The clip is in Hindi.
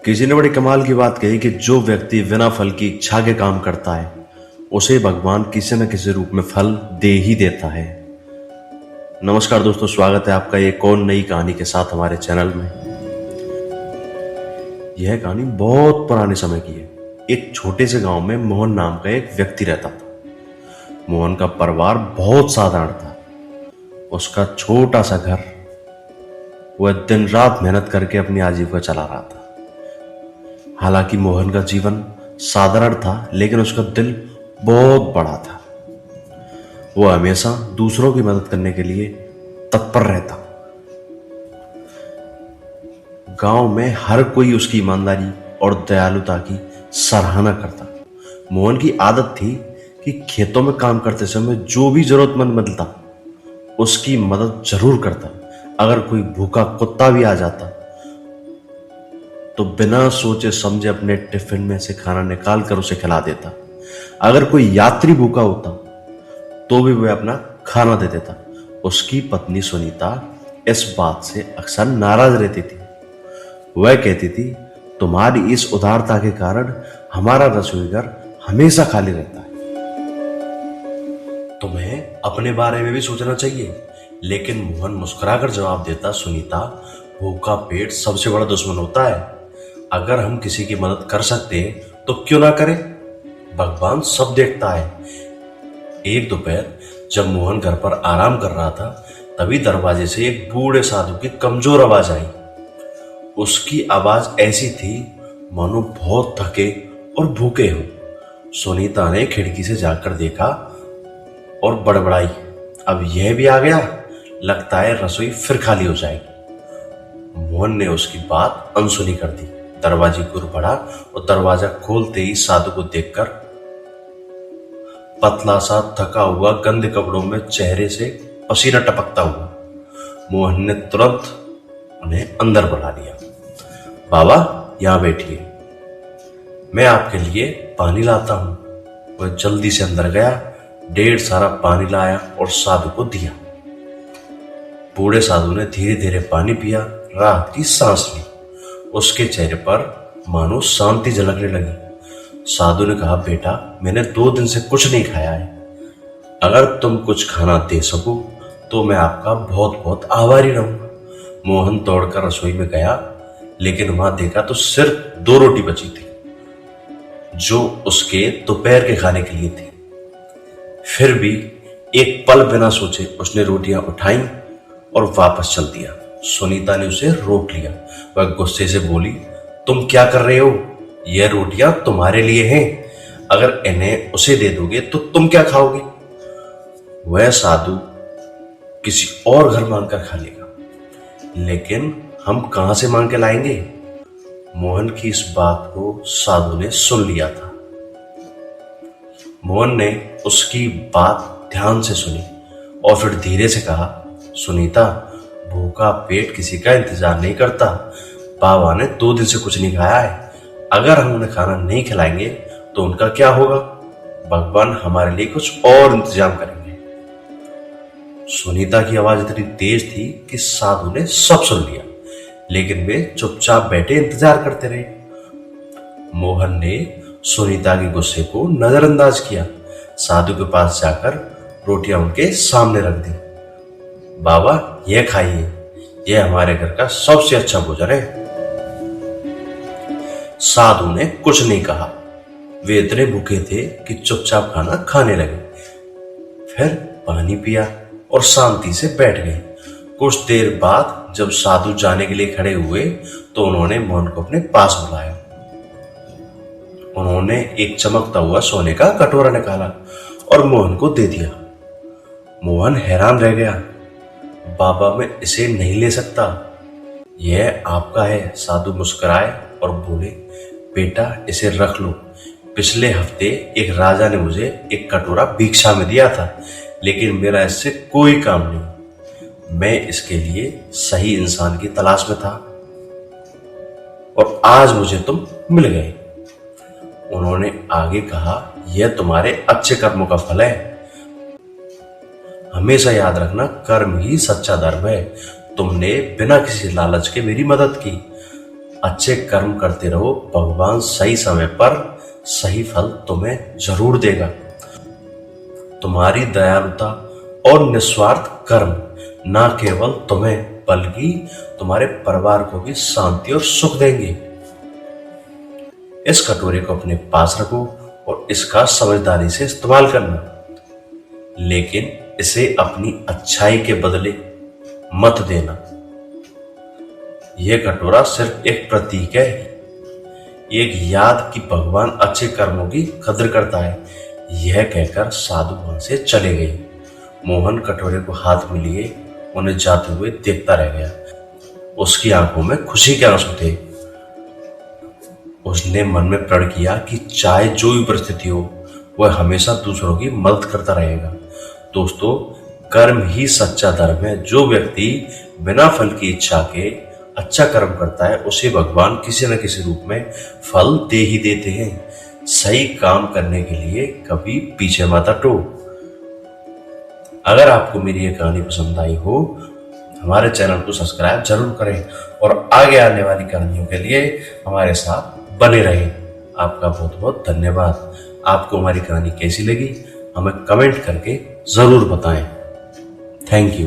किसी ने बड़ी कमाल की बात कही कि जो व्यक्ति बिना फल की इच्छा के काम करता है उसे भगवान किसी न किसी रूप में फल दे ही देता है। नमस्कार दोस्तों, स्वागत है आपका एक और नई कहानी के साथ हमारे चैनल में। यह कहानी बहुत पुराने समय की है। एक छोटे से गांव में मोहन नाम का एक व्यक्ति रहता था। मोहन का परिवार बहुत साधारण था। उसका छोटा सा घर, वह दिन रात मेहनत करके अपनी आजीविका चला रहा था। हालांकि मोहन का जीवन साधारण था, लेकिन उसका दिल बहुत बड़ा था। वो हमेशा दूसरों की मदद करने के लिए तत्पर रहता। गांव में हर कोई उसकी ईमानदारी और दयालुता की सराहना करता। मोहन की आदत थी कि खेतों में काम करते समय जो भी जरूरतमंद मिलता उसकी मदद जरूर करता। अगर कोई भूखा कुत्ता भी आ जाता तो बिना सोचे समझे अपने टिफिन में से खाना निकाल कर उसे खिला देता। अगर कोई यात्री भूखा होता तो भी वह अपना खाना दे देता। उसकी पत्नी सुनीता इस बात से अक्सर नाराज रहती थी। वह कहती थी, तुम्हारी इस उदारता के कारण हमारा रसोई घर हमेशा खाली रहता है। तुम्हें अपने बारे में भी सोचना चाहिए। लेकिन मोहन मुस्कुराकर जवाब देता, सुनीता, भूखा पेट सबसे बड़ा दुश्मन होता है। अगर हम किसी की मदद कर सकते हैं तो क्यों ना करें? भगवान सब देखता है। एक दोपहर जब मोहन घर पर आराम कर रहा था, तभी दरवाजे से एक बूढ़े साधु की कमजोर आवाज आई। उसकी आवाज ऐसी थी मानो बहुत थके और भूखे हो। सुनीता ने खिड़की से जाकर देखा और बड़बड़ाई, अब यह भी आ गया, लगता है रसोई फिर खाली हो जाएगी। मोहन ने उसकी बात अनसुनी कर दी। दरवाजे की ओर बढ़ा और दरवाजा खोलते ही साधु को देखकर पतला सा, थका हुआ, गंदे कपड़ों में चेहरे से पसीना टपकता हुआ, मोहन ने तुरंत उन्हें अंदर बुला लिया। बाबा, यहां बैठिए, मैं आपके लिए पानी लाता हूं। वह जल्दी से अंदर गया, ढेर सारा पानी लाया और साधु को दिया। बूढ़े साधु ने धीरे धीरे पानी पिया, राहत की सांस ली। उसके चेहरे पर मानो शांति झलकने लगी। साधु ने कहा, बेटा, मैंने 2 दिन से कुछ नहीं खाया है। अगर तुम कुछ खाना दे सको तो मैं आपका बहुत बहुत आभारी रहूंगा। मोहन दौड़कर रसोई में गया, लेकिन वहां देखा तो सिर्फ 2 रोटी बची थी, जो उसके दोपहर के खाने के लिए थी। फिर भी एक पल बिना सोचे उसने रोटियां उठाई और वापस चल दिया। सुनीता ने उसे रोक लिया। वह गुस्से से बोली, तुम क्या कर रहे हो? यह रोटियां तुम्हारे लिए हैं। अगर इन्हें उसे दे दोगे तो तुम क्या खाओगे? वह साधु किसी और घर मांग कर खा लेगा, लेकिन हम कहां से मांग के लाएंगे? मोहन की इस बात को साधु ने सुन लिया था। मोहन ने उसकी बात ध्यान से सुनी और फिर धीरे से कहा, सुनीता, भूखा पेट किसी का इंतजार नहीं करता। बाबा ने 2 दिन से कुछ नहीं खाया है। अगर हम उन्हें खाना नहीं खिलाएंगे तो उनका क्या होगा? भगवान हमारे लिए कुछ और इंतजाम करेंगे। सुनीता की आवाज इतनी तेज थी कि साधु ने सब सुन लिया, लेकिन वे चुपचाप बैठे इंतजार करते रहे। मोहन ने सुनीता के गुस्से को नजरअंदाज किया। साधु के पास जाकर रोटियां उनके सामने रख दी। बाबा, यह खाइए, यह हमारे घर का सबसे अच्छा भोजन है। साधु ने कुछ नहीं कहा। वे इतने भूखे थे कि चुपचाप खाना खाने लगे। फिर पानी पिया और शांति से बैठ गए। कुछ देर बाद जब साधु जाने के लिए खड़े हुए तो उन्होंने मोहन को अपने पास बुलाया। उन्होंने एक चमकता हुआ सोने का कटोरा निकाला और मोहन को दे दिया। मोहन हैरान रह गया। बाबा, मैं इसे नहीं ले सकता, यह आपका है। साधु मुस्कुराए और बोले, बेटा, इसे रख लो। पिछले हफ्ते एक राजा ने मुझे एक कटोरा भिक्षा में दिया था, लेकिन मेरा इससे कोई काम नहीं। मैं इसके लिए सही इंसान की तलाश में था और आज मुझे तुम मिल गए। उन्होंने आगे कहा, यह तुम्हारे अच्छे कर्मों का फल है। हमेशा याद रखना, कर्म ही सच्चा धर्म है। तुमने बिना किसी लालच के मेरी मदद की। अच्छे कर्म करते रहो, भगवान सही समय पर सही फल तुम्हें जरूर देगा। तुम्हारी दयालुता और निस्वार्थ कर्म न केवल तुम्हें बल्कि तुम्हारे परिवार को भी शांति और सुख देंगे। इस कटोरे को अपने पास रखो और इसका समझदारी से इस्तेमाल करना, लेकिन इसे अपनी अच्छाई के बदले मत देना। यह कटोरा सिर्फ एक प्रतीक है, एक याद कि भगवान अच्छे कर्मों की कदर करता है। यह कहकर साधु वहां से चले गए। मोहन कटोरे को हाथ में लिए उन्हें जाते हुए देखता रह गया। उसकी आंखों में खुशी के आंसू थे। उसने मन में प्रण किया कि चाहे जो भी परिस्थिति हो, वह हमेशा दूसरों की मदद करता रहेगा। दोस्तों, कर्म ही सच्चा धर्म है। जो व्यक्ति बिना फल की इच्छा के अच्छा कर्म करता है, उसे भगवान किसी न किसी रूप में फल दे ही देते हैं। सही काम करने के लिए कभी पीछे मत हटो। अगर आपको मेरी ये कहानी पसंद आई हो, हमारे चैनल को सब्सक्राइब जरूर करें और आगे आने वाली कहानियों के लिए हमारे साथ बने रहें। आपका बहुत बहुत धन्यवाद। आपको हमारी कहानी कैसी लगी हमें कमेंट करके जरूर बताएं। Thank you.